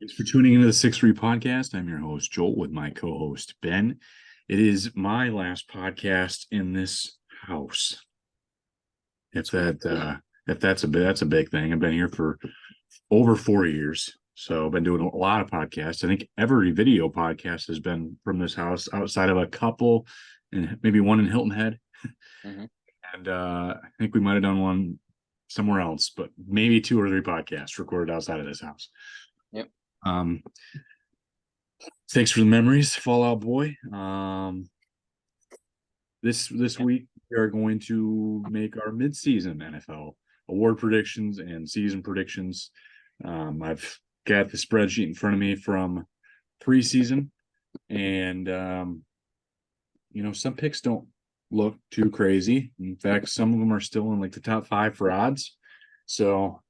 Thanks for tuning into the 6-3 podcast. I'm your host, Joel, with my co-host, Ben. It is my last podcast in this house. If that's a big thing. I've been here for over 4 years. So I've been doing a lot of podcasts. I think every video podcast has been from this house outside of a couple and maybe one in Hilton Head. Mhm. And I think we might have done one somewhere else, but maybe 2 or 3 podcasts recorded outside of this house. Yep. Thanks for the memories, Fallout Boy. This week we are going to make our mid-season NFL award predictions and season predictions. I've got the spreadsheet in front of me from preseason, and some picks don't look too crazy. In fact, some of them are still in like the top 5 for odds. So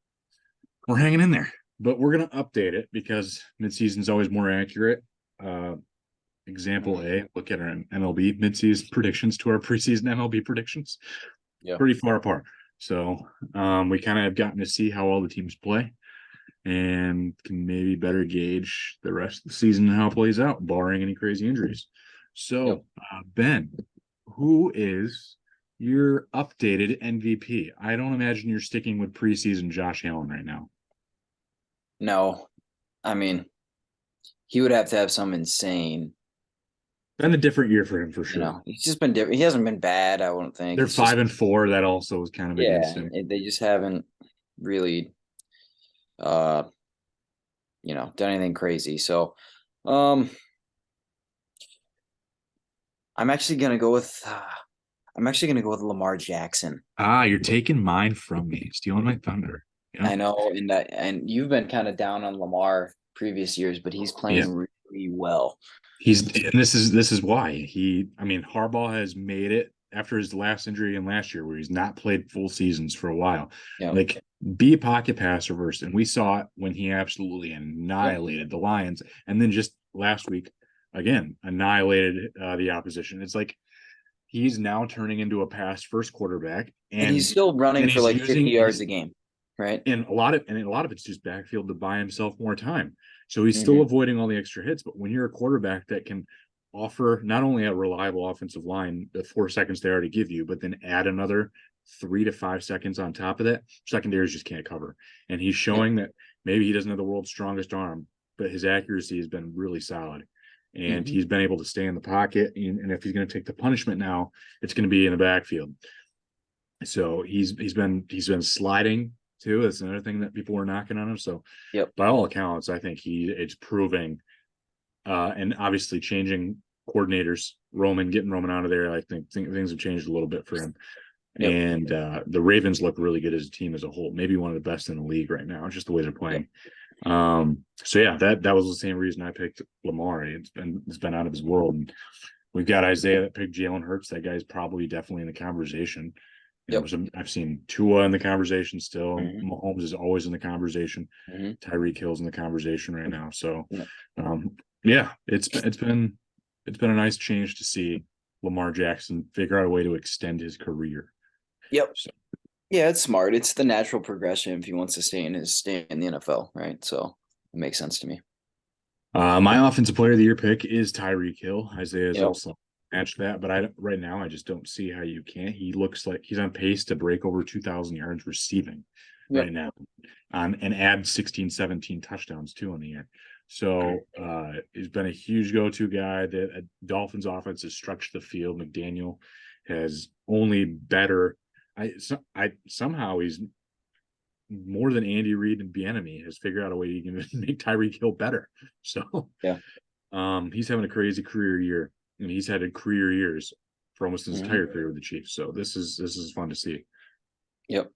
we're hanging in there. But we're going to update it because midseason is always more accurate. Example A, look at our MLB midseason predictions to our preseason MLB predictions. Yeah. Pretty far apart. So we kind of have gotten to see how all the teams play and can maybe better gauge the rest of the season and how it plays out, barring any crazy injuries. So, Ben, who is your updated MVP? I don't imagine you're sticking with preseason Josh Allen right now. No, I mean, he would have to have some insane. Been a different year for him for sure. He's just been different. He hasn't been bad, I wouldn't think. They're 5-4. That also was kind of against him. They just haven't really, done anything crazy. So, I'm actually gonna go with. Lamar Jackson. You're taking mine from me, stealing my thunder. Yeah. I know, and you've been kind of down on Lamar previous years, but he's playing really well. This is why Harbaugh has made it after his last injury and last year, where he's not played full seasons for a while. Yeah. Like, be a pocket passer first, and we saw it when he absolutely annihilated the Lions, and then just last week again annihilated the opposition. It's like he's now turning into a pass first quarterback, and he's still running for like 50 yards a game. Right. And a lot of it's just backfield to buy himself more time. So he's still avoiding all the extra hits. But when you're a quarterback that can offer not only a reliable offensive line, the 4 seconds they already give you, but then add another 3 to 5 seconds on top of that, secondaries just can't cover. And he's showing that maybe he doesn't have the world's strongest arm, but his accuracy has been really solid. And he's been able to stay in the pocket. And if he's going to take the punishment now, it's going to be in the backfield. So he's been sliding too. That's another thing that people were knocking on him. So by all accounts, I think it's proving and obviously changing coordinators, getting Roman out of there. I think things have changed a little bit for him. And the Ravens look really good as a team as a whole, maybe one of the best in the league right now, just the way they're playing. That was the same reason I picked Lamar. It's been out of his world. And we've got Isaiah that picked Jalen Hurts. That guy's probably definitely in the conversation. I've seen Tua in the conversation still. Mahomes is always in the conversation. Tyreek Hill's in the conversation right now. So, it's been a nice change to see Lamar Jackson figure out a way to extend his career. So. Yeah, it's smart. It's the natural progression if he wants to stay in the NFL, right? So it makes sense to me. My offensive player of the year pick is Tyreek Hill. Isaiah's also matched that, but right now I just don't see how you can. He looks like he's on pace to break over 2,000 yards receiving right now, and add 16, 17 touchdowns too on the year. So he's been a huge go-to guy. The Dolphins offense has stretched the field. McDaniel has only better. Somehow he's more than Andy Reid and Bieniemy has figured out a way he can make Tyreek Hill better. So he's having a crazy career year. And he's had career years for almost his entire career with the Chiefs. So this is fun to see. Yep.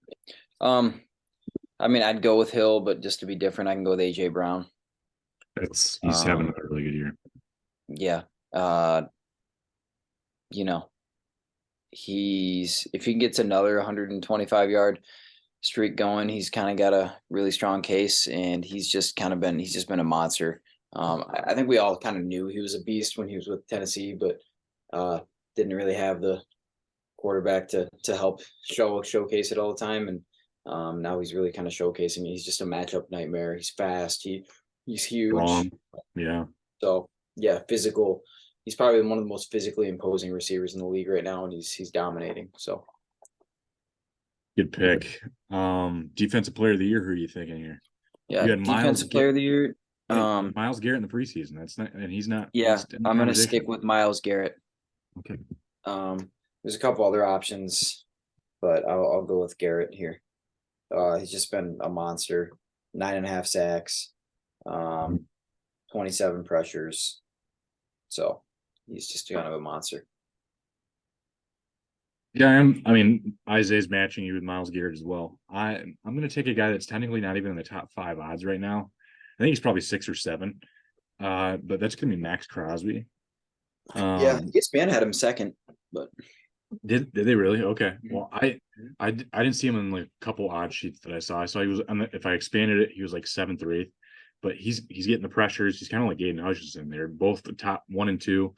I'd go with Hill, but just to be different, I can go with AJ Brown. He's having a really good year. Yeah. If he gets another 125-yard streak going, he's kind of got a really strong case, and he's just been a monster. I think we all kind of knew he was a beast when he was with Tennessee, but didn't really have the quarterback to help showcase it all the time. And now he's really kind of showcasing it. He's just a matchup nightmare. He's fast. He He's huge. Strong. Yeah. So yeah, physical. He's probably one of the most physically imposing receivers in the league right now, and he's dominating. So Good pick. Defensive player of the year, who are you thinking here? yeah, You had defensive player of the year. Miles Garrett in the preseason. That's not, and he's not. Yeah, He's in the I'm gonna stick conversation. with Miles Garrett. Okay. There's a couple other options, but I'll go with Garrett here. He's just been a monster. 9.5 sacks, 27 pressures. So he's just kind of a monster. Yeah, I mean, Isaiah's matching you with Miles Garrett as well. I'm going to take a guy that's technically not even in the top 5 odds right now. I think he's probably 6 or 7. But that's going to be Max Crosby. Yeah, ESPN had him second, but did they really? Okay. Well, I didn't see him in like a couple odd sheets that I saw. I saw he was if I expanded it, he was like 7th or 8th. But he's getting the pressures. He's kind of like Aiden Hutchinson. They're both the top 1 and 2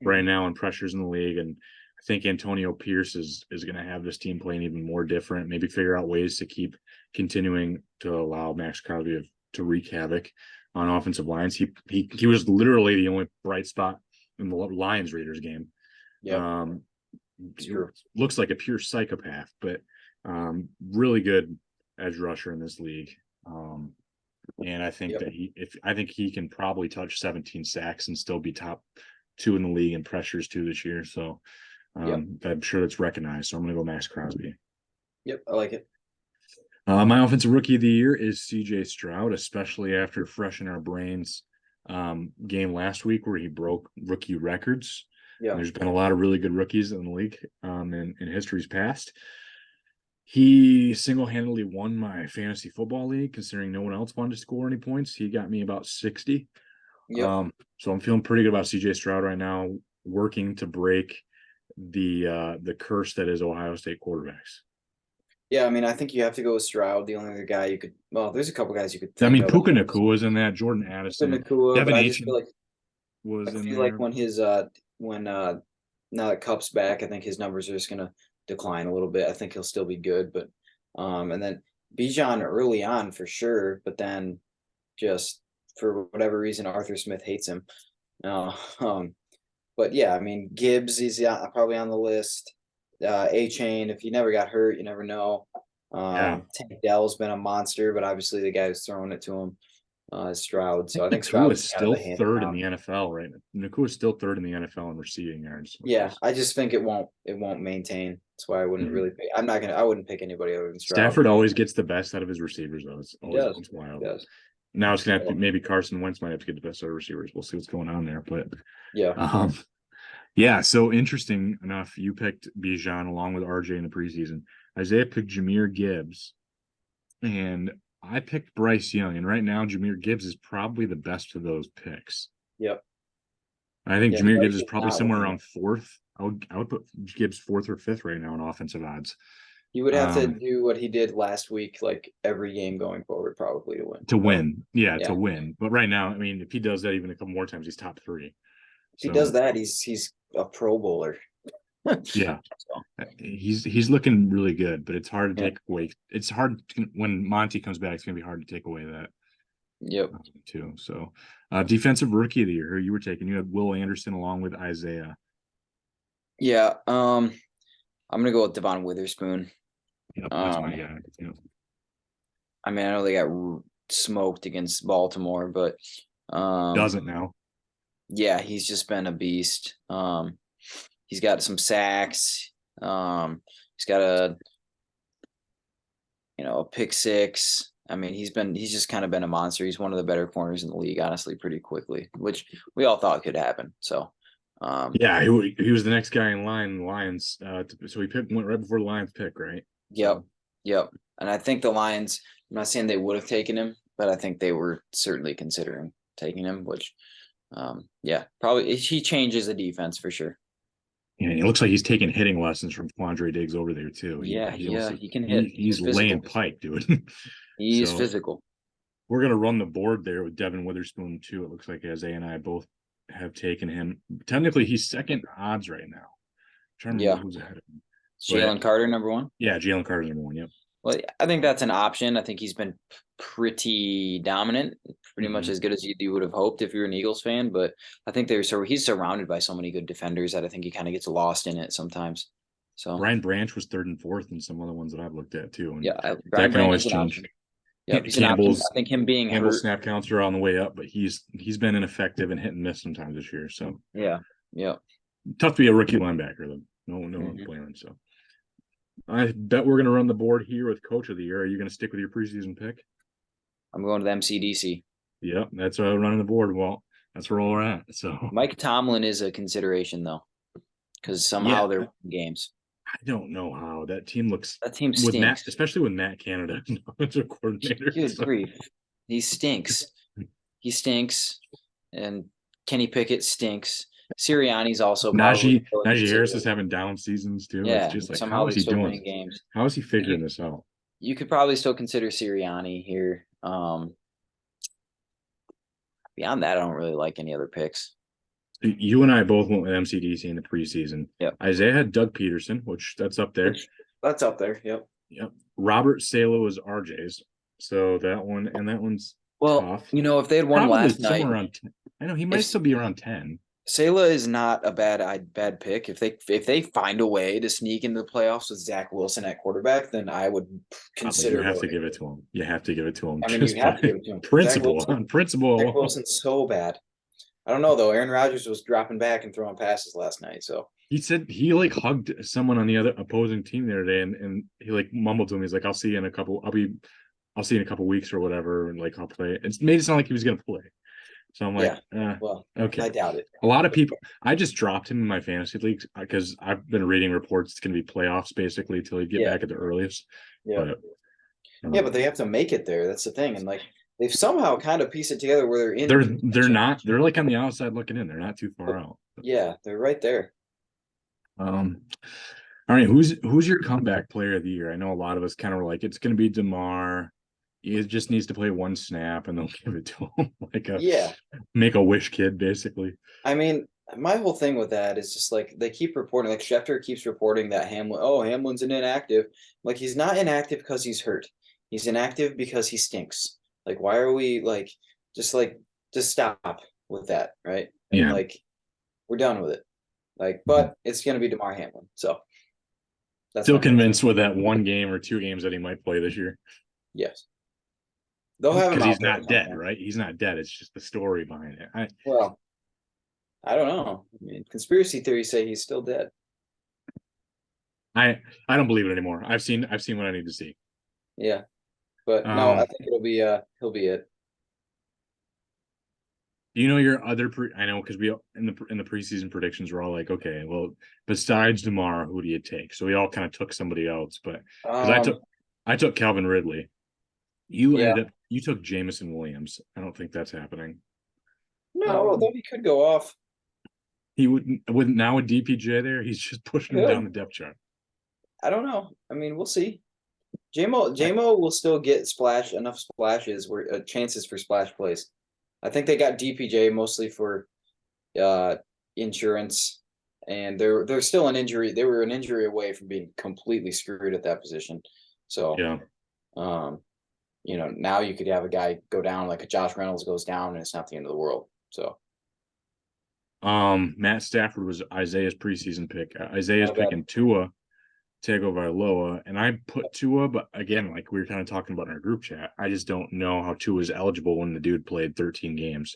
right now in pressures in the league, and I think Antonio Pierce is going to have this team playing even more different. Maybe figure out ways to keep continuing to allow Max Crosby to wreak havoc on offensive lines. He was literally the only bright spot in the Lions Raiders game. yeah, Looks like a pure psychopath, but really good edge rusher in this league. And I think that he can probably touch 17 sacks and still be top 2 in the league in pressures too this year. So I'm sure that's recognized. So I'm going to go Max Crosby. Yep, I like it. My offensive rookie of the year is CJ Stroud, especially after fresh in our brains game last week where he broke rookie records. Yeah, There's been a lot of really good rookies in the league in history's past. He single-handedly won my fantasy football league, considering no one else wanted to score any points. He got me about 60. yep. So I'm feeling pretty good about CJ Stroud right now, working to break the curse that is Ohio State quarterbacks. Yeah, I mean, I think you have to go with Stroud. The only other guy you could, well, there's a couple guys you could I think mean, of. Puka Nacua was in that, Jordan Puka Addison, Nacua, but Devin I just feel Achan like was in feel there. like when his when now that Cup's back, I think his numbers are just gonna decline a little bit. I think he'll still be good, but and then Bijan early on for sure, but then just for whatever reason Arthur Smith hates him. But yeah, I mean Gibbs, he's probably on the list. A-Chain, if he never got hurt, you never know. Tank Dell's been a monster, but obviously the guy who's throwing it to him is Stroud. So I think Nakua is Stroud's kind of still the hand third in down. the NFL, right? Nakua is still third in the NFL in receiving yards. Yeah, I just think it won't maintain. That's why I wouldn't really pick. I wouldn't pick anybody other than Stroud. Stafford always gets the best out of his receivers, though. It's He always does. it's wild. He does. Now it's gonna have to maybe Carson Wentz might have to get the best out of receivers. We'll see what's going on there. But Yeah. yeah, so interesting enough, you picked Bijan along with RJ in the preseason. Isaiah picked Jahmyr Gibbs, and I picked Bryce Young. And right now, Jahmyr Gibbs is probably the best of those picks. Yep. I think Yeah, Jahmyr Bryce Gibbs is is probably not somewhere winning. around 4th. I would put Gibbs 4th or 5th right now in offensive odds. You would have to do what he did last week, like every game going forward, probably to win. To win. Yeah, Yeah. to win. But right now, I mean, if he does that even a couple more times, he's top 3. If he does that, he's a Pro Bowler. Yeah, So, he's looking really good, but it's hard to take away. It's hard when Monty comes back. It's gonna be hard to take away that. Yep. Too. So, defensive rookie of the year, who you were taking? You had Will Anderson along with Isaiah. Yeah. I'm gonna go with Devon Witherspoon. Yep, that's my guy. Yep. I mean, I know they got smoked against Baltimore, but Doesn't now. yeah, he's just been a beast. He's got some sacks. He's got a pick 6. I mean, he's just kind of been a monster. He's one of the better corners in the league, honestly, pretty quickly, which we all thought could happen. So yeah, he was the next guy in line, Lions. So he went right before the Lions pick, right? Yep. And I think the Lions, I'm not saying they would have taken him, but I think they were certainly considering taking him, which yeah, probably he changes the defense for sure. Yeah, it looks like he's taking hitting lessons from Quandre Diggs over there too. He can hit. He's laying pipe, dude. He's physical. We're gonna run the board there with Devin Witherspoon too. It looks like Isaiah and I both have taken him. Technically, he's second odds right now. I'm trying to remember who's ahead of him. Jalen Carter, number 1. Yeah, Jalen Carter, number 1. Yep. Well, I think that's an option. I think he's been pretty dominant, pretty much Mhm. as good as you would have hoped if you're an Eagles fan. But I think he's surrounded by so many good defenders that I think he kind of gets lost in it sometimes. So Ryan Branch was third and fourth in some other ones that I've looked at too, and yeah, Brian that can Branch always is an change. option. Yeah, he's an option. Campbell's I think him being Campbell's hurt. snap counts are on the way up, but he's been ineffective and hit and miss sometimes this year. So Yeah, yeah. tough to be a rookie linebacker though. No one's blaming. So I bet we're gonna run the board here with coach of the year. Are you gonna stick with your preseason pick? I'm going to the MCDC. Yep, that's running the board. Well, that's where we're at. So Mike Tomlin is a consideration though, because somehow yeah, they're winning games. I don't know how that team looks That team with Matt, stinks. especially with Matt Canada as a coordinator. Good So. grief, he stinks. He stinks, and Kenny Pickett stinks. Sirianni's also probably Najee Harris is having down seasons too. yeah. It's just like, Somehow how is they're he still doing winning this? games. How is he figuring this out? You could probably still consider Sirianni here. Beyond that, I don't really like any other picks. You and I both went with MCDC in the preseason. Yep. Isaiah had Doug Peterson, which that's up there. That's up there. Yep. Yep. Robert Salo was RJ's. So that one's well, tough. If they had won Probably last somewhere night, around 10. I know he might still be around 10. Sala is not a bad pick. If they find a way to sneak into the playoffs with Zach Wilson at quarterback, then I would consider. You have to give it to him. You have to give it to him. I mean, you have to give it to him. Principle. Zach Wilson's so bad. I don't know though. Aaron Rodgers was dropping back and throwing passes last night. So he said he like hugged someone on the other opposing team the other day, and he like mumbled to him. He's like, I'll see you in a couple weeks or whatever, and like I'll play. It made it sound like he was gonna play. So I'm like, well, okay. I doubt it. A lot of people, I just dropped him in my fantasy leagues because I've been reading reports it's going to be playoffs basically till he get back at the earliest. Yeah. But they have to make it there. That's the thing. And like they've somehow kind of pieced it together where they're in. They're like on the outside looking in. They're not too far out. Yeah, they're right there. All right, who's your comeback player of the year? I know a lot of us kind of were like, it's going to be DeMar. He just needs to play one snap and they'll give it to him make a wish kid, basically. I mean, my whole thing with that is just like they keep reporting, like Schefter keeps reporting that Hamlin's an inactive. Like he's not inactive because he's hurt. He's inactive because he stinks. Like, why are we just stop with that, right? And like we're done with it. Like, but it's gonna be DeMar Hamlin. So that's still convinced with that one game or two games that he might play this year. Yes. They'll have him because he's not dead, right? He's not dead. It's just the story behind it. I don't know. I mean, conspiracy theories say he's still dead. I don't believe it anymore. I've seen what I need to see. Yeah, but no, I think he'll be it. Do you know your other? I know because we in the preseason predictions we're all like, okay, well, besides DeMar, who do you take? So we all kind of took somebody else, but because I took Calvin Ridley. You took Jamison Williams. I don't think that's happening. No, although he could go off. He would now with DPJ there, he's just pushing him down the depth chart. I don't know. I mean, we'll see. JMO will still get enough splashes where chances for splash plays. I think they got DPJ mostly for insurance, and they're still an injury. They were an injury away from being completely screwed at that position. So now you could have a guy go down like a Josh Reynolds goes down, and it's not the end of the world. So, Matt Stafford was Isaiah's preseason pick. Isaiah's picking Tua Tagovailoa, and I put Tua, but again, like we were kind of talking about in our group chat, I just don't know how Tua is eligible when the dude played 13 games.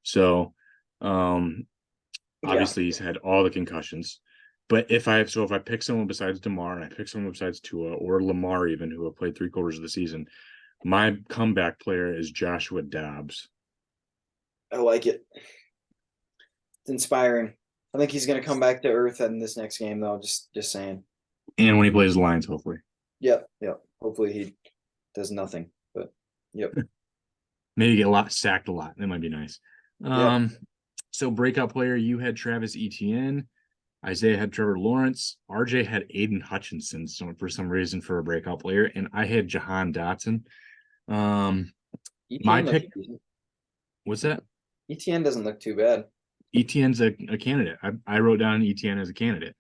So, obviously he's had all the concussions. But if I pick someone besides DeMar and I pick someone besides Tua or Lamar, even who have played 3/4 of the season, my comeback player is Joshua Dobbs. I like it. It's inspiring. I think he's going to come back to earth in this next game, though. Just saying. And when he plays the Lions, hopefully. Yep. Hopefully he does nothing. But yep. Maybe get sacked a lot. That might be nice. So breakout player, you had Travis Etienne. Isaiah had Trevor Lawrence. RJ had Aiden Hutchinson for some reason for a breakout player, and I had Jahan Dotson. My pick. What's that? ETN doesn't look too bad. ETN's a candidate. I wrote down ETN as a candidate.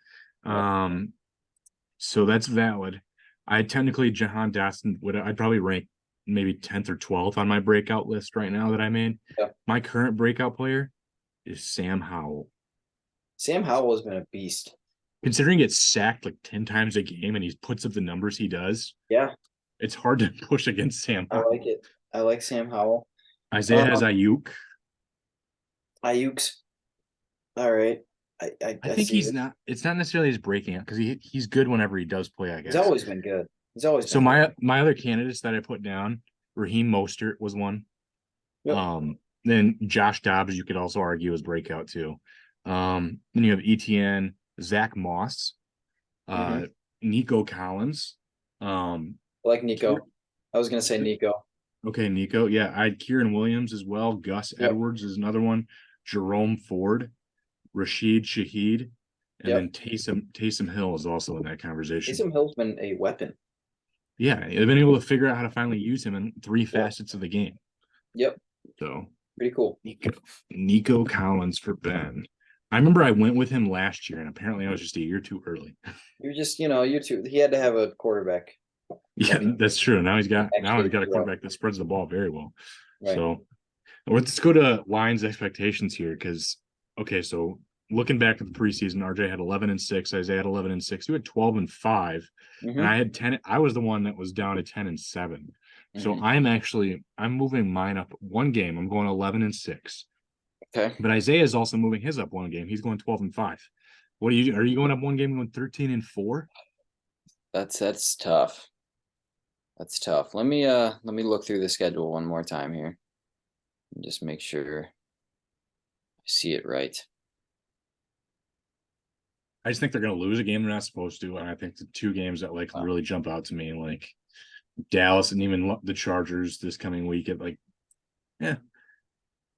So that's valid. I technically Jahan Dotson I'd probably rank maybe 10th or 12th on my breakout list right now that I made. Yeah. My current breakout player is Sam Howell. Sam Howell has been a beast. Considering it's sacked like 10 times a game and he puts up the numbers he does, Yeah, it's hard to push against Sam I Howell. like it. I like Sam Howell. Isaiah has Um, Ayuk. Ayuk's all right. I I think see he's it. not. It's not necessarily his breaking out because he's good whenever he does play. I He's guess. always been good. He's always So been good. my other candidates that I put down, Raheem Mostert was one. Yep. Then Josh Dobbs, you could also argue is breakout too. Then you have ETN, Zach Moss, Hmm. Nico Collins. Um, I like Nico. I was gonna say Nico. okay, Nico. Yeah, I had Kieran Williams as well. Gus Yep. Edwards is another one. Jerome Ford, Rashid Shaheed, and Yep. then Taysom Hill is also in that conversation. Taysom Hill's been a weapon. Yeah, they've been able to figure out how to finally use him in three Yep. facets of the game. Yep. So Pretty cool. Nico Collins for Ben. I remember I went with him last year, and apparently I was just a year too early. You're just, you two. He had to have a quarterback. Yeah, that's true. Now he's got Actually, a quarterback that spreads the ball very well. right. So let's go to Lions expectations here because okay, so looking back at the preseason, RJ had 11-6, Isaiah had 11-6, you had 12-5, and Mm-hmm. I had 10. I was the one that was down to 10-7. So Mm-hmm. I'm moving mine up one game. I'm going 11-6. Okay. But Isaiah is also moving his up one game. He's going 12-5. What are you going up one game going 13-4? That's tough. That's tough. Let me look through the schedule one more time here. And just make sure I see it right. I just think they're going to lose a game they're not supposed to, and I think the two games that like Wow. really jump out to me, like Dallas and even the Chargers this coming week, at like, yeah,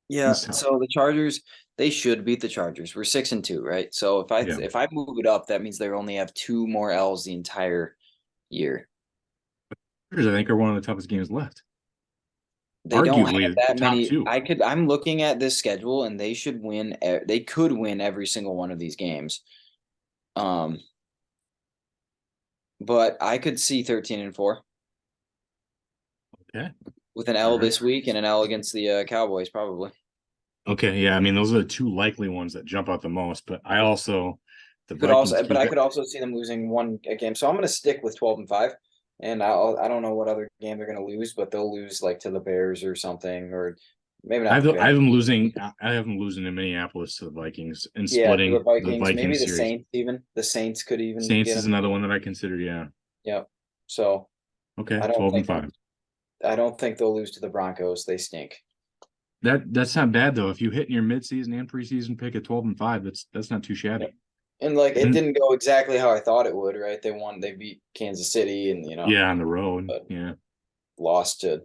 Yeah, it's tough. so the Chargers, they should beat the Chargers. We're 6-2, right? So Yeah, if I move it up, that means they only have two more L's the entire year. Chargers, I think are one of the toughest games left. They don't have Arguably, that top many. two. I'm looking at this schedule and they should win. They could win every single one of these games. Um, but I could see 13-4 Okay, with an all L right. this week and an L against the Cowboys, probably. Okay, yeah. I mean, those are the two likely ones that jump out the most. But I also the Could Vikings also, but keep I it. could also see them losing one a game. So I'm going to stick with 12-5, and I don't know what other game they're going to lose, but they'll lose like to the Bears or something, or maybe not the I Bears. have them losing. I have them losing in Minneapolis to the Vikings and Yeah, to the splitting the Vikings, maybe Vikings the series. Saints even. The Saints could even Saints get is them. another one that I consider. Yeah. Yeah. So Okay, I don't 12-5. I don't think they'll lose to the Broncos. They stink. That's not bad though. If you hit in your midseason and preseason pick at 12-5, that's not too Yep. shabby. And like it And didn't go exactly how I thought it would, right? They beat Kansas City and yeah, on the road. but Yeah. lost to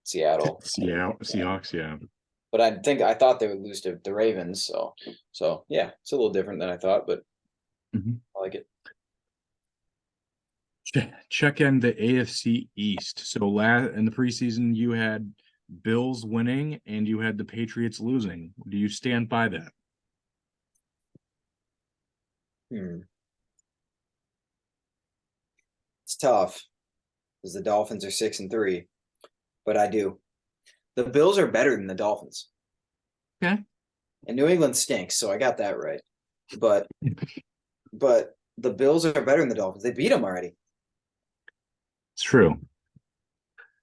Seattle. Seahawks, yeah. But I thought they would lose to the Ravens. So yeah, it's a little different than I thought, but Mhm. I like it. Check in the AFC East. So in the preseason, you had Bills winning and you had the Patriots losing. Do you stand by that? It's tough because the Dolphins are 6-3, but I do. The Bills are better than the Dolphins. Okay. And New England stinks, so I got that right. But the Bills are better than the Dolphins. They beat them already. It's true.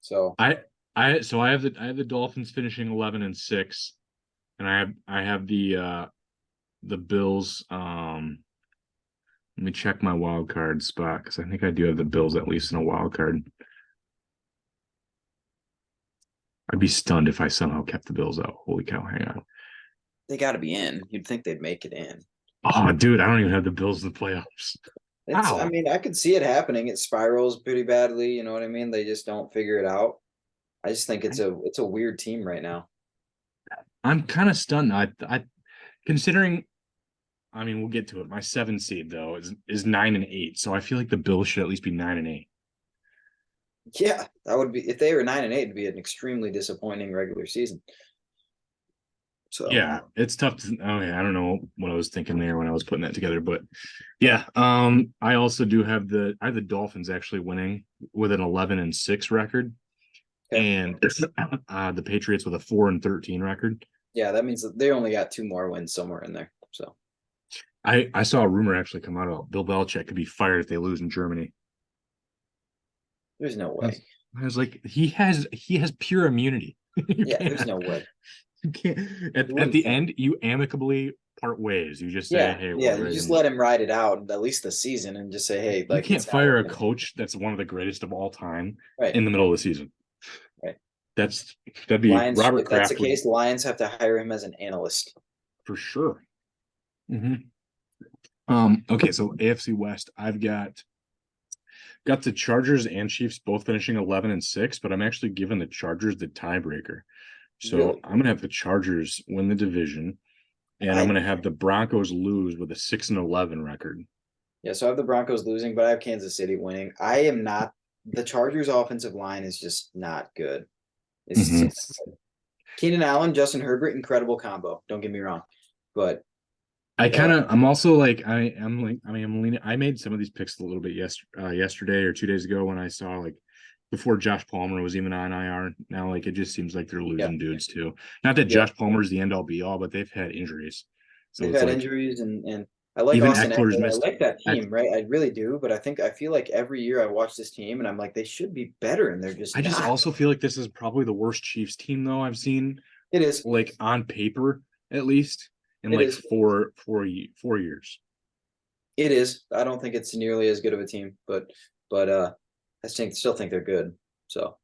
So I have the Dolphins finishing 11-6, and I have the Bills. Let me check my wild card spot because I think I do have the Bills at least in a wild card. I'd be stunned if I somehow kept the Bills out. Holy cow! Hang on. they got to be in. You'd think they'd make it in. Oh, dude, I don't even have the Bills in the playoffs. I Wow. mean, I could see it happening. It spirals pretty badly. You know what I mean? They just don't figure it out. I just think it's a weird team right now. I'm kind of stunned. I considering. I mean, we'll get to it. My 7 seed though is 9-8, so I feel like the Bills should at least be 9-8. Yeah, that would be if they were 9-8, it'd be an extremely disappointing regular season. So Yeah, it's tough to. Oh yeah, I don't know what I was thinking there when I was putting that together, but yeah. I also do have the Dolphins actually winning with an 11-6 record, okay. and the Patriots with a 4-13 record. Yeah, that means that they only got 2 more wins somewhere in there. So I saw a rumor actually come out about Bill Belichick could be fired if they lose in Germany. there's no I was, way. I was like, he has pure immunity. You Yeah, there's can't, no way. you can't. He At wouldn't the care. end, you amicably part ways. You just say, Yeah, hey, yeah. we're You ready just to let him ride it out at least the season and just say, hey, You like can't it's not fire a working. coach that's one of the greatest of all time Right, in the middle of the season. right. That'd be Lions, Robert if that's the Kraft would case, Lions have to hire him as an analyst. for sure. hmm Okay, so AFC West, I've got the Chargers and Chiefs both finishing 11-6, but I'm actually giving the Chargers the tiebreaker. So Really? I'm gonna have the Chargers win the division, and I'm I gonna have the Broncos lose with a 6-11 record. Yeah, so I have the Broncos losing, but I have Kansas City winning. I am not the Chargers offensive line is just not good. It's just Mhm. not good. Keenan Allen, Justin Herbert, incredible combo. Don't get me wrong. But I'm also like I'm leaning. I made some of these picks a little bit yesterday or 2 days ago when I saw like before Josh Palmer was even on IR. Now like it just seems like they're yeah, losing dudes too. Not that yeah. Josh Palmer's the end all be all, but they've had injuries, so They've it's had like injuries and I like even Austin Eckler's Eckler. I missed. like that Eck, team, right? I really do, but I feel like every year I watch this team and I'm like, they should be better, and they're just I just not. also feel like this is probably the worst Chiefs team though I've seen, It is. like on paper at least in It like is. 4 years. It is. I don't think it's nearly as good of a team, but still think they're good. So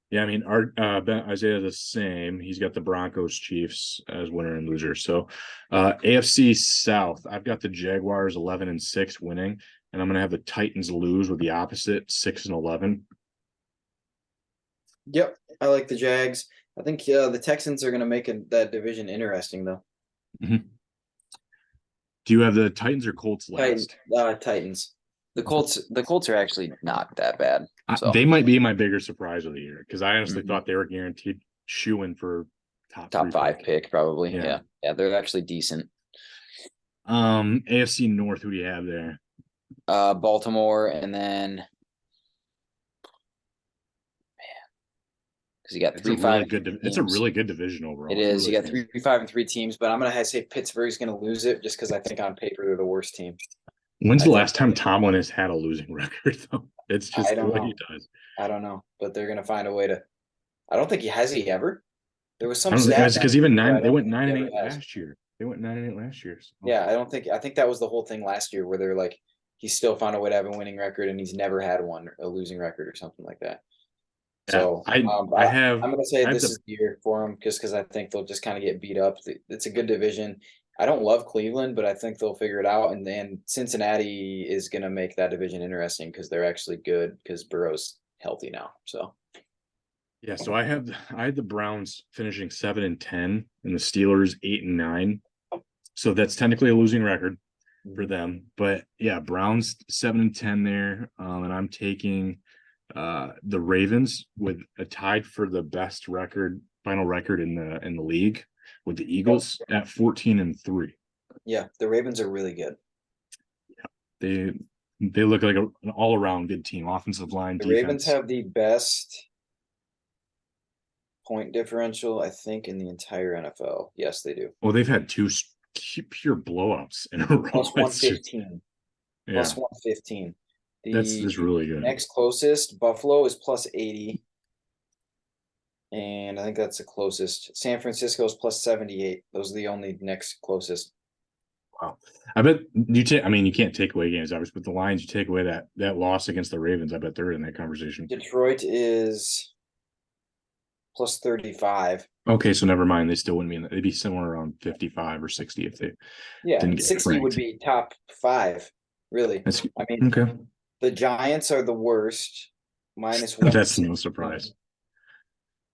Yeah, I mean, our Isaiah the same. He's got the Broncos, Chiefs as winner and loser. So, AFC South, I've got the Jaguars 11-6 winning, and I'm gonna have the Titans lose with the opposite 6-11. yep, I like the Jags. I think the Texans are going to make that division interesting, though. Mhm. Do you have the Titans or Colts last? Titans. The Colts are actually not that bad. So They might be my bigger surprise of the year because I honestly mhm. thought they were guaranteed shoo-in for top Top three five pick. pick probably. Yeah. Yeah, they're actually decent. AFC North, who do you have there? Baltimore, and then because you got It's a 3, 5, really and 3 good. It's a teams. really good division It overall. It is. You really got is. 3, 5, and 3 teams, but I'm gonna say Pittsburgh's gonna lose it just because I think on paper they're the worst team. When's I the think last time Tomlin has had a losing record, though? It's I just the don't way he know. does. I don't know, but they're gonna find a way to. I don't think he ever. There was some I don't think stat it's because last even year, but I they don't went think nine he and ever eight has. last year. They went 9-8 last year. So. Yeah, I think that was the whole thing last year where they're like he still found a way to have a winning record and he's never had a losing record or something like that. Yeah, So I have I'm gonna say I have this the is the year for them just because I think they'll just kind of get beat up. It's a good division. I don't love Cleveland, but I think they'll figure it out. And then Cincinnati is gonna make that division interesting because they're actually good because Burrow's healthy now. So yeah. So I had the Browns finishing 7-10 and the Steelers 8-9. So that's technically a losing record for mhm. them. But yeah, Browns 7-10 there, and I'm taking the Ravens with a tied for the best final record in the league with the Yep. Eagles at 14-3. Yeah, the Ravens are really good. They they look like an all around good team, offensive line, The Ravens defense. have the best point differential, I think, in the entire NFL. Yes, they do. Well, they've had two pure blowups in a row. Plus It's just 115. yeah, Plus 115. that's The just really good. next closest, Buffalo, is plus 80. And I think that's the closest. San Francisco is plus 78. Those are the only next closest. Wow. I bet you take. I mean, you can't take away games, obviously, but the Lions, you take away that loss against the Ravens. I bet they're in that conversation. Detroit is plus 35. Okay, so never mind. They still wouldn't be in. They'd be somewhere around 55 or 60 if they Yeah, didn't and get 60 would ranked. be top 5, really. That's I mean, okay. the Giants are the worst, minus That's no 116. surprise.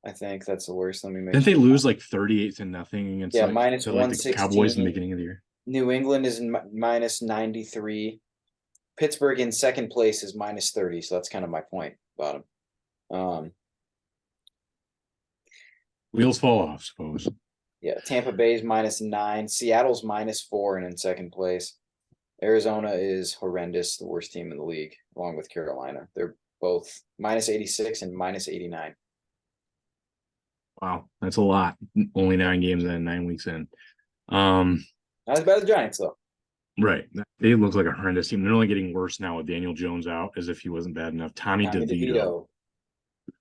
I think that's the worst. Let me make Didn't they sure. lose like 38-0 against Yeah, like minus to like the Cowboys in the 116. beginning of the year? New England is minus 93. Pittsburgh in second place is minus 30. So that's kind of my point about them. Wheels fall off, suppose. Yeah, Tampa Bay's -9. Seattle's -4 and in second place. Arizona is horrendous, the worst team in the league, along with Carolina. They're both -86 and -89. Wow, that's a lot. Only 9 games in, 9 weeks in. Not as bad as the Giants, though. Right. They look like a horrendous team. They're only getting worse now with Daniel Jones out, as if he wasn't bad enough. Tommy Tommy DeVito.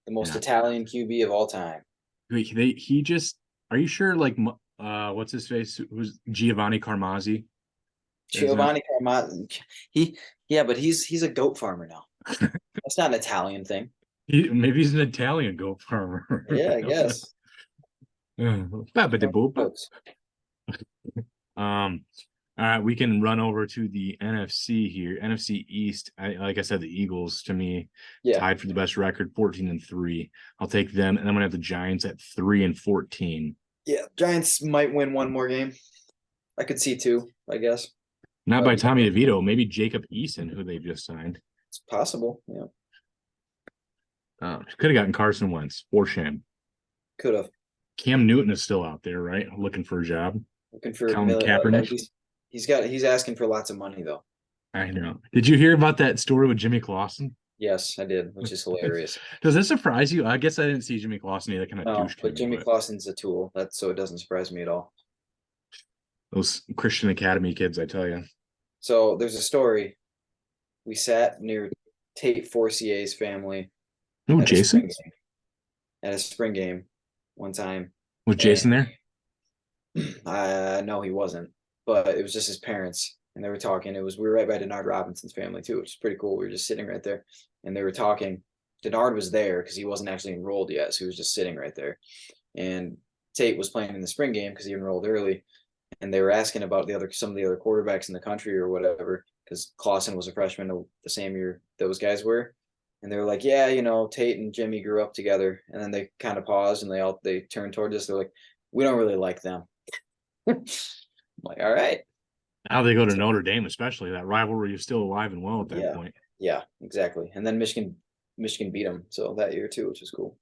the most Yeah. Italian QB of all time. He just, are you sure, like, what's his face? Who's Giovanni Carmazzi? Giovanni Carmazzi. Yeah, but he's a goat farmer now. That's not an Italian thing. Maybe he's an Italian goat farmer. Yeah, I guess. Goats. All right, we can run over to the NFC here. NFC East. Like I said, the Eagles to me tied for the best record, 14-3. I'll take them, and I'm gonna have the Giants at 3-14. Yeah, Giants might win one more game. I could see two, I guess. Not by Tommy DeVito, maybe Jacob Eason, who they've just signed. It's possible, yeah. Could have gotten Carson Wentz, for shame. Could have. Cam Newton is still out there, right? Looking for a job. Looking for a million. Kaepernick. He's asking for lots of money though. I know. Did you hear about that story with Jimmy Clausen? Yes, I did, which is hilarious. Does that surprise you? I guess I didn't see Jimmy Clausen either. Kind of douche. But Jimmy Clausen's a tool. So it doesn't surprise me at all. Those Christian Academy kids, I tell you. So there's a story. We sat near Tate Forcier's family. Oh, Jason? At a spring game one time. Was Jason there? No, he wasn't. But it was just his parents. And they were talking. We were right by Denard Robinson's family too, which is pretty cool. We were just sitting right there. And they were talking. Denard was there because he wasn't actually enrolled yet. So he was just sitting right there. And Tate was playing in the spring game because he enrolled early. And they were asking about some of the other quarterbacks in the country or whatever, because Clausen was a freshman the same year those guys were. And they were like, yeah, Tate and Jimmy grew up together. And then they kind of paused and they turned towards us. They're like, we don't really like them. I'm like, all right. Now they go to Notre Dame, especially. That rivalry is still alive and well at that point. Yeah, exactly. And then Michigan beat them so that year too, which is cool.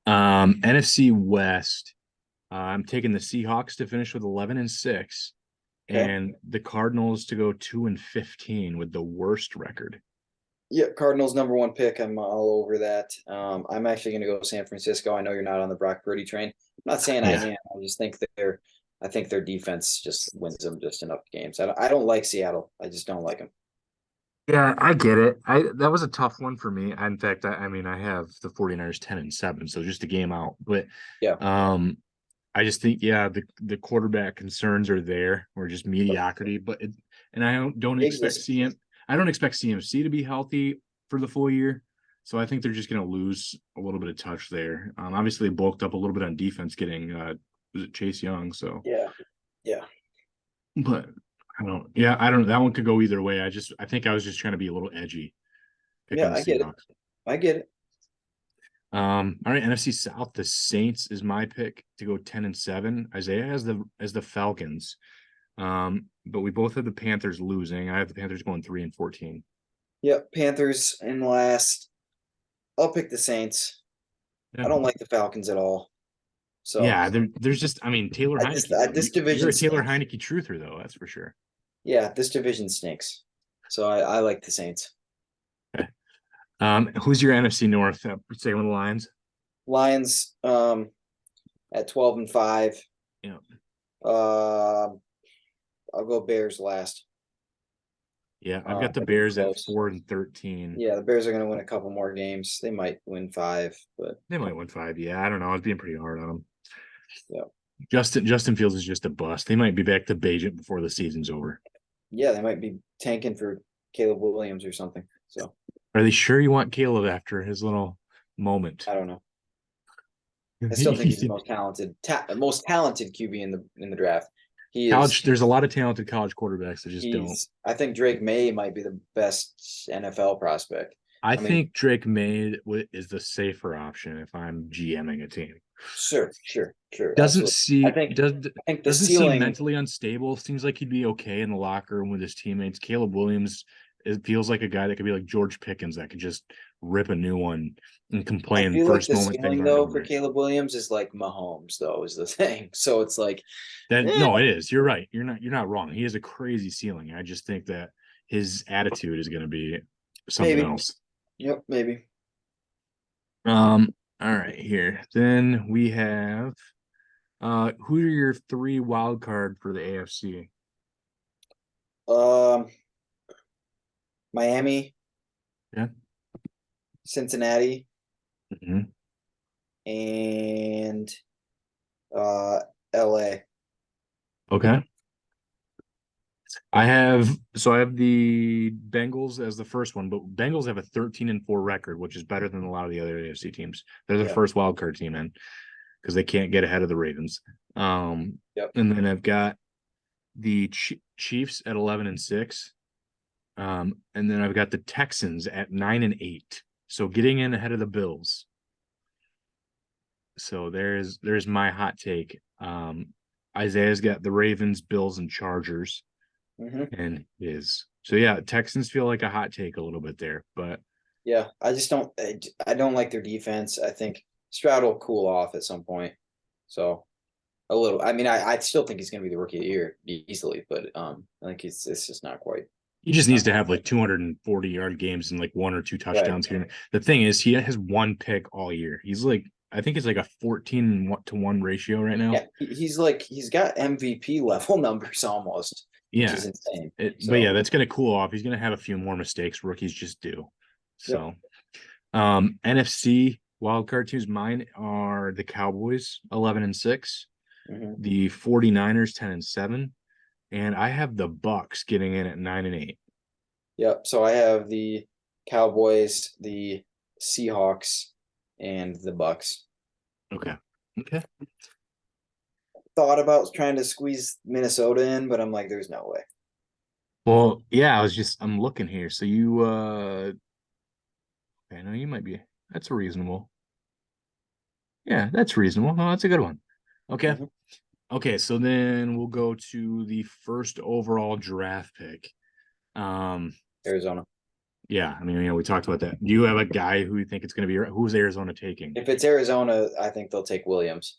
NFC West. I'm taking the Seahawks to finish with 11-6, and the Cardinals to go 2-15 with the worst record. Yeah, Cardinals #1 pick. I'm all over that. I'm actually going to go San Francisco. I know you're not on the Brock Purdy train. I'm not saying I am. I just think I think their defense just wins them just enough games. I don't like Seattle. I just don't like them. Yeah, I get it. That was a tough one for me. In fact, I have the 49ers 10-7, so just a game out. But I just think, the quarterback concerns are there, or just mediocrity. But I don't expect CMC to be healthy for the full year. So I think they're just going to lose a little bit of touch there. Obviously, they bulked up a little bit on defense, getting was it Chase Young? So yeah. But I don't. That one could go either way. I think I was just trying to be a little edgy. I get it. All right, NFC South, the Saints is my pick to go 10-7. Isaiah has the Falcons. But we both have the Panthers losing. I have the Panthers going 3-14. Yep, Panthers in last. I'll pick the Saints. Yeah. I don't like the Falcons at all. So there's just Taylor Heineke. This division. You're a Taylor Heineke truther, though. That's for sure. Yeah, this division stinks. So I like the Saints. Okay. Who's your NFC North? Say on the Lions. Lions at 12-5. Yeah. I'll go Bears last. Yeah, I've got the Bears at 4-13. Yeah, the Bears are going to win a couple more games. They might win 5, but they might win 5. Yeah, I don't know. I was being pretty hard on them. Yeah. Justin Fields is just a bust. They might be back to Bajent before the season's over. Yeah, they might be tanking for Caleb Williams or something. So, are they sure you want Caleb after his little moment? I don't know. I still think he's the most talented QB in the draft. There's a lot of talented college quarterbacks that just don't. I think Drake May might be the best NFL prospect. I think Drake May is the safer option if I'm GMing a team. Sure. Doesn't Absolutely. seem mentally unstable. Seems like he'd be okay in the locker room with his teammates. Caleb Williams, it feels like a guy that could be like George Pickens that could just rip a new one and I complain feel like first the moment things ceiling aren't though going for right. Caleb Williams is like Mahomes though is the thing. So it's like, That eh, no, it is. You're right. You're not wrong. He has a crazy ceiling. I just think that his attitude is going to be something maybe. else. Yep, maybe. All right, here. Then we have who are your three wild card for the AFC? Um, Miami, Yeah. Cincinnati, Mhm. and LA. Okay. I have the Bengals as the first one, but Bengals have a 13-4 record, which is better than a lot of the other AFC teams. They're the Yeah. first wild card team in because they can't get ahead of the Ravens. Yep. And then I've got the Chiefs at 11-6. And then I've got the Texans at 9-8. So getting in ahead of the Bills. So there's my hot take. Isaiah's got the Ravens, Bills, and Chargers, Hmm. and his. So yeah, Texans feel like a hot take a little bit there, but Yeah. I just don't. I don't like their defense. I think Stroud will cool off at some point. So a little. I mean, I still think he's going to be the rookie of the year easily, but I think it's just not quite. he just needs Not to have like 240-yard games and like one or two right. touchdowns here. The thing is, he has one pick all year. He's like, I think it's like a 14-to-1 ratio right now. Yeah, he's like he's got MVP level numbers almost, which Yeah. is insane. But yeah, So that's going to cool off. He's going to have a few more mistakes. Rookies just do. yep. So, NFC wildcard teams, mine are the Cowboys 11-6, Hmm. the 49ers 10-7, and I have the Bucks getting in at 9-8. Yep. So I have the Cowboys, the Seahawks, and the Bucks. Okay. Okay. Thought about trying to squeeze Minnesota in, but I'm like, there's no way. Well, yeah, I'm looking here. So you okay, no, you might be that's reasonable. Yeah, that's reasonable. No, that's a good one. Okay. Hmm. Okay, so then we'll go to the first overall draft pick. Um, Arizona. yeah, I mean, we talked about that. Do you have a guy who you think it's going to be? Who's Arizona taking? If it's Arizona, I think they'll take Williams.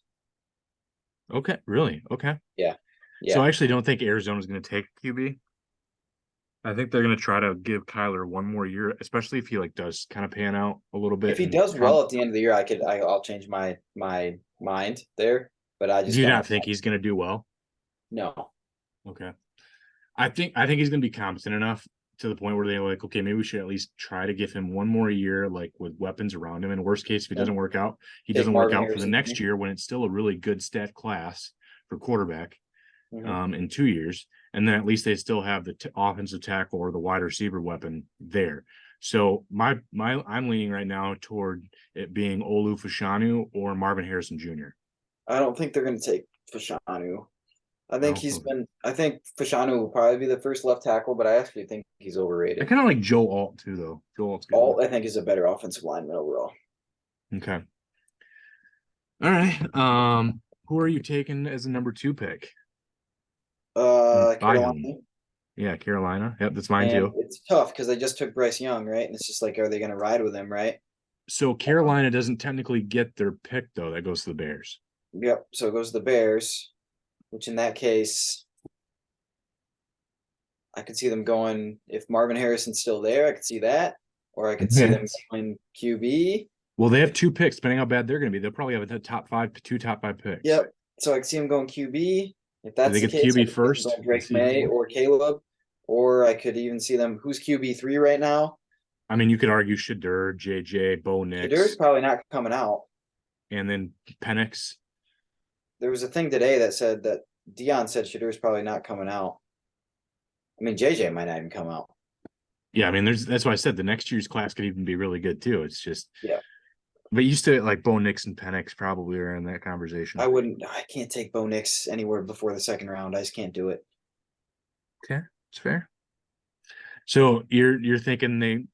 Okay, really? Okay. Yeah. So Yeah. I actually don't think Arizona's going to take QB. I think they're going to try to give Kyler one more year, especially if he like does kind of pan out a little If bit. he And does well at the end of the year, I'll change my mind there, but I do just you don't. not think he's going to do well? No. Okay. I think he's going to be competent enough to the point where they're like, okay, maybe we should at least try to give him one more year, like with weapons around him. And worst case, if he doesn't And work out, he take doesn't work Marvin out for the Harrison next Jr. year when it's still a really good stat class for quarterback Hmm. in 2 years. And then at least they still have the offensive tackle or the wide receiver weapon there. So I'm leaning right now toward it being Olu Fashanu or Marvin Harrison Jr. I don't think they're going to take Fashanu. No, okay. I think Fashanu will probably be the first left tackle, but I actually think he's I overrated. kind of like Joe Alt too, though. Joe Alt's good. Alt, I think, is a better offensive lineman overall. Okay. All right. Who are you taking as a number two pick? And by whom? Carolina. Yeah, Carolina. Yep, that's mine And too. it's tough because they just took Bryce Young, right? And it's just like, are they going to ride with him, right? So Carolina doesn't technically get their pick though. That goes to the Bears. Yep. So it goes to the Bears, which in that case, I could see them going, if Marvin Harrison's still there, I could see that. Or I could see Yeah. them going QB. Well, they have two picks, depending how bad they're going to be. They'll probably have a two top five picks. Yep. So I could see him going QB. If Do they that's the get the case, I QB could see them first going and Drake see? May or Caleb. Or I could even see them, who's QB3 right now? I mean, you could argue Shadur, JJ, Bo Shadur's Nix, probably not coming out. and then Penix. There was a thing today that said that Dion said Shadur's probably not coming out. I mean, JJ might not even come out. Yeah, I mean, that's why I said the next year's class could even be really good too. It's just, Yeah. but you still like Bo Nix and Penix probably are in that conversation. I can't take Bo Nix anywhere before the second round. I just can't do it. Okay, it's fair. So you're thinking the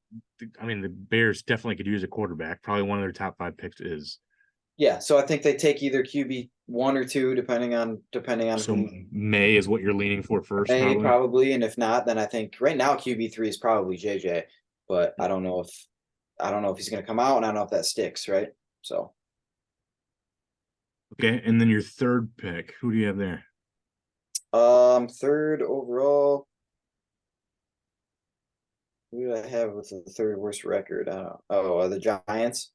Bears definitely could use a quarterback. Probably one of their top five picks is. Yeah, so I think they take either QB1 or two, depending on So who May is what you're leaning for first, may probably. probably, and if not, then I think right now QB3 is probably JJ, but I don't know if I don't know if he's going to come out, and I don't know if that sticks, right? So, Okay, and then your third pick, who do you have there? third overall. Who do I have with the third worst record? The Giants.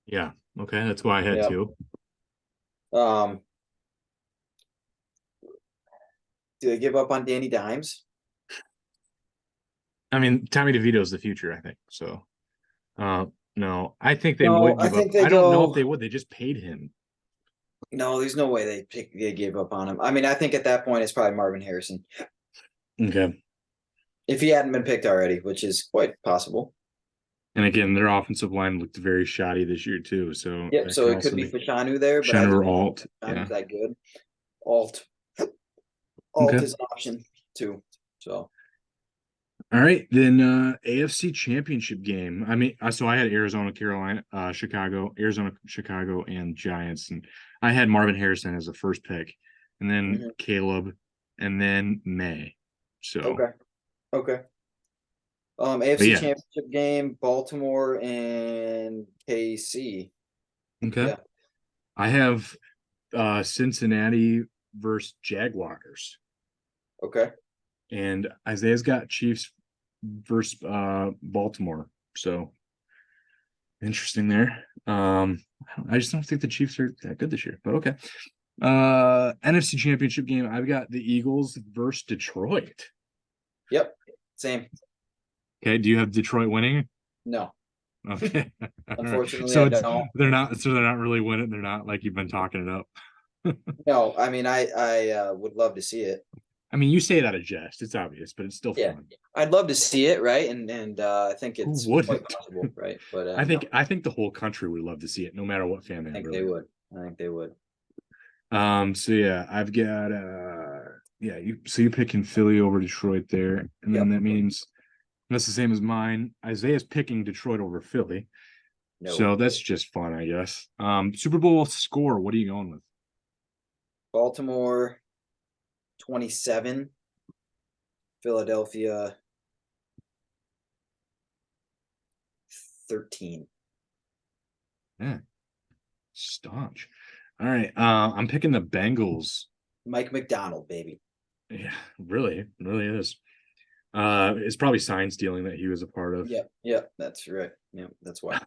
Yeah, okay, that's why I had Yeah. two. Do they give up on Danny Dimes? I mean, Tommy DeVito's the future, I think. So, no, I think they No, would I give up. think they I don't know if go. they would. They just paid him. No, there's no way they gave up on him. I mean, I think at that point it's probably Marvin Harrison Okay, if he hadn't been picked already, which is quite possible. and again, their offensive line looked very shoddy this year too. So Yep. that So could it could also be be Fashanu there, but I Shannon just or don't Alt. think Yeah. Fashanu's that good. Alt. Alt Okay. is an option too. So All right, then AFC Championship game. I mean, so I had Arizona, Carolina, Arizona, Chicago, and Giants, and I had Marvin Harrison as the first pick, and then Caleb, and then May. So okay. but AFC yeah, Championship game, Baltimore and KC. okay. Yeah. I have Cincinnati versus Jaguars, Okay. and Isaiah's got Chiefs versus Baltimore. So interesting there. I just don't think the Chiefs are that good this year, but okay. NFC Championship game, I've got the Eagles versus Detroit. Yep. Same. Okay, do you have Detroit winning? No. Okay. All right. Unfortunately, So I don't. they're not really winning. They're not like you've been talking it up. No, I mean, I would love to see it. I mean, you say it out of jest. It's obvious, but it's still Yeah, fun. I'd love to see it, right? And I think Who it's quite wouldn't? possible, right? But I think the whole country would love to see it, no matter what fan I they think really they would. I think they would. So yeah, I've got you're picking Philly over Detroit there, and then Yep. that means that's the same as mine. Isaiah's picking Detroit over Philly. No. So that's just fun, I guess. Super Bowl score, what are you going with? Baltimore 27, Philadelphia 13. Yeah, staunch. All right. I'm picking the Bengals. Mike McDonald, baby. Yeah, really is. It's probably sign stealing that he was a part of. Yep, that's right. Yep, that's why.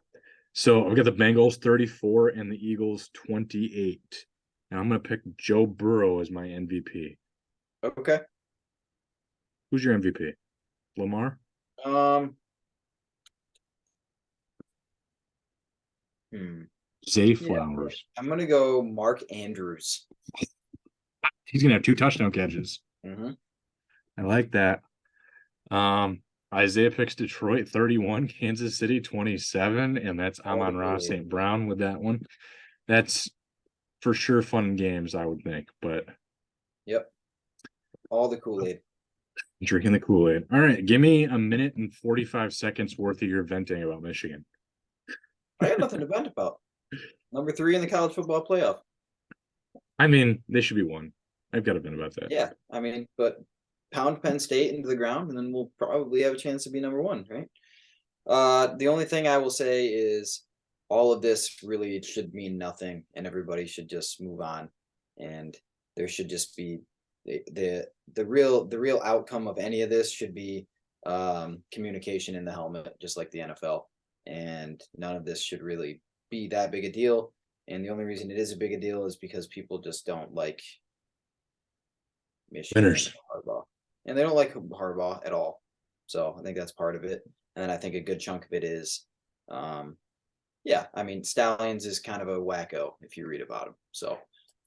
So I've got the Bengals 34 and the Eagles 28. And I'm gonna pick Joe Burrow as my MVP. Okay. Who's your MVP? Lamar? Um. Zay Yeah, Flowers. I'm gonna go Mark Andrews. He's gonna have 2 touchdown catches. Mm-hmm. I like that. Isaiah picks Detroit 31, Kansas City 27, and that's Amon-Ra St. Brown with that one. That's for sure fun games, I would think, but Yep. All the Kool-Aid. drinking the Kool-Aid. All right, give me a minute and 45 seconds worth of your venting about Michigan. I got nothing to vent about. Number 3 in the college football playoff. I mean, they should be 1. I've got to vent about that. Yeah, I mean, but pound Penn State into the ground, and then we'll probably have a chance to be number 1, right? The only thing I will say is all of this really should mean nothing, and everybody should just move on, and there should just be the real outcome of any of this should be communication in the helmet, just like the NFL, and none of this should really be that big a deal. And the only reason it is a big a deal is because people just don't like Michigan Winners. and Harbaugh, and they don't like Harbaugh at all. So I think that's part of it. And I think a good chunk of it is, yeah, I mean, Stallions is kind of a wacko if you read about him. So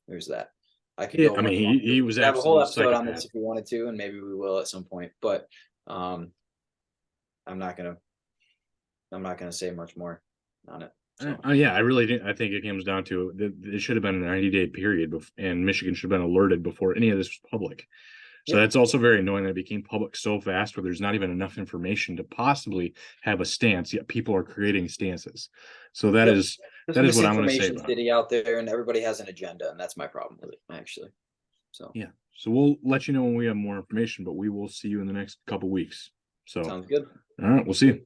there's that. I could go. I mean, he was have a whole absolute episode on psychopath. this if we wanted to, and maybe we will at some point. But I'm not gonna say much more on it. So. Yeah, I really didn't. I think it comes down to it should have been a 90-day period, and Michigan should have been alerted before any of this was public. So that's also very annoying that it became public so fast, where there's not even enough information to possibly have a stance. Yet people are creating stances. So that is what I'm going to say about city out there, and everybody has an agenda, and that's my problem with it, actually. So yeah. So we'll let you know when we have more information, but we will see you in the next couple weeks. So sounds good. All right, we'll see you.